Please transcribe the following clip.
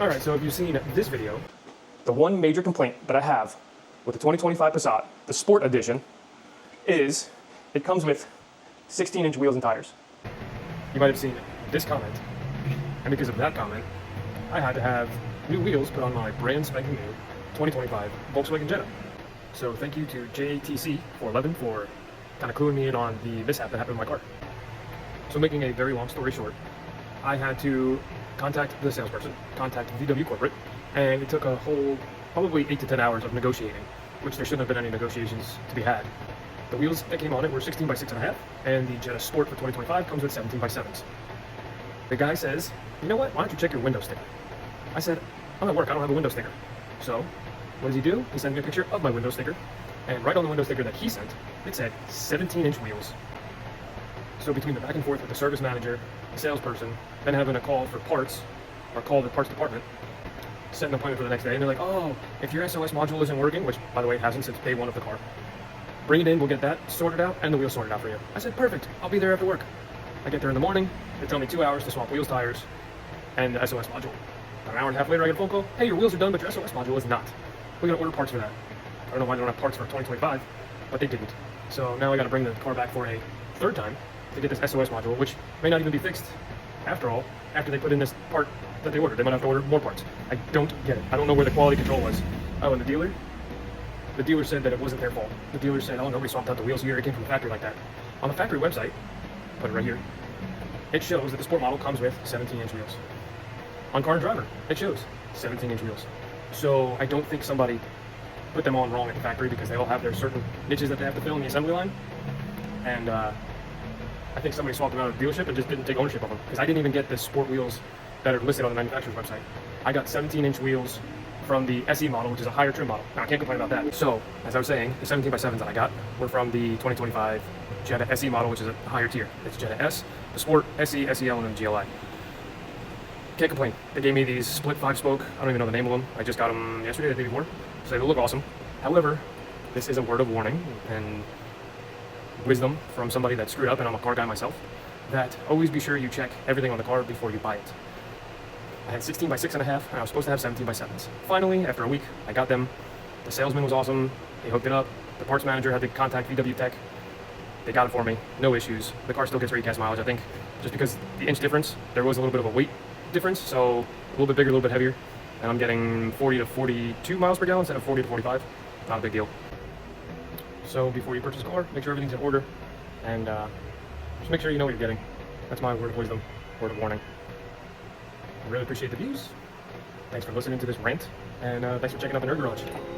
Alright, so if you've seen this video, the one major complaint that I have with the 2025 Passat, the Sport Edition, is it comes with 16-inch wheels and tires. You might have seen this comment, and because of that comment, I had to have new wheels put on my brand spanking new 2025 Volkswagen Jetta. So thank you to JTC411 for kind of cluing me in on the mishap that happened with my car. So making a very long story short, I had to contact the salesperson, contact VW corporate, and it took a whole probably 8 to 10 hours of negotiating, which there shouldn't have been any negotiations to be had. The wheels that came on it were 16 by 6.5, and the Jetta Sport for 2025 comes with 17 by 7s. The guy says, you know what, why don't you check your window sticker? I said, I'm at work, I don't have a window sticker. So, what does he do? He sent me a picture of my window sticker, and right on the window sticker that he sent, it said 17-inch wheels. So between the back and forth with the service manager, the salesperson, then having a call for parts, or call the parts department, set an appointment for the next day, and they're like, oh, if your SOS module isn't working, which, by the way, it hasn't since day one of the car, bring it in, we'll get that sorted out, and the wheels sorted out for you. I said, perfect, I'll be there after work. I get there in the morning, they tell me 2 hours to swap wheels, tires, and the SOS module. About an hour and a half later, I get a phone call, hey, your wheels are done, but your SOS module is not. We're gonna order parts for that. I don't know why they don't have parts for 2025, but they didn't. So now I gotta bring the car back for a third time to get this SOS module, which may not even be fixed after all, after they put in this part that they ordered. They might have to order more parts. I don't get it. I don't know where the quality control was. Oh, and the dealer said that it wasn't their fault. The dealer said, oh, nobody swapped out the wheels here, it came from the factory like that. On the factory website, put it right here, it shows that the Sport model comes with 17-inch wheels. On Car and Driver, it shows 17-inch wheels. So I don't think somebody put them on wrong at the factory, because they all have their certain niches that they have to fill in the assembly line. And I think somebody swapped them out of the dealership and just didn't take ownership of them, because I didn't even get the Sport wheels that are listed on the manufacturer's website. I got 17-inch wheels from the SE model, which is a higher trim model. Now, I can't complain about that. So, as I was saying, the 17 by 7s that I got were from the 2025 Jetta SE model, which is a higher tier. It's Jetta S, the Sport, SE, SEL, and then GLI. Can't complain. They gave me these split 5-spoke. I don't even know the name of them. I just got them yesterday, the day before. So they look awesome. However, this is a word of warning and wisdom from somebody that screwed up, and I'm a car guy myself, that always be sure you check everything on the car before you buy it. I had 16 by 6.5, and I was supposed to have 17 by 7s. Finally, after a week, I got them. The salesman was awesome. He hooked it up. The parts manager had to contact VW Tech. They got it for me. No issues. The car still gets recast mileage, I think, just because the inch difference, there was a little bit of a weight difference, so a little bit bigger, a little bit heavier, and I'm getting 40 to 42 miles per gallon instead of 40 to 45. Not a big deal. So before you purchase a car, make sure everything's in order, and just make sure you know what you're getting. That's my word of wisdom, word of warning. I really appreciate the views. Thanks for listening to this rant, and thanks for checking out the Nerd Garage.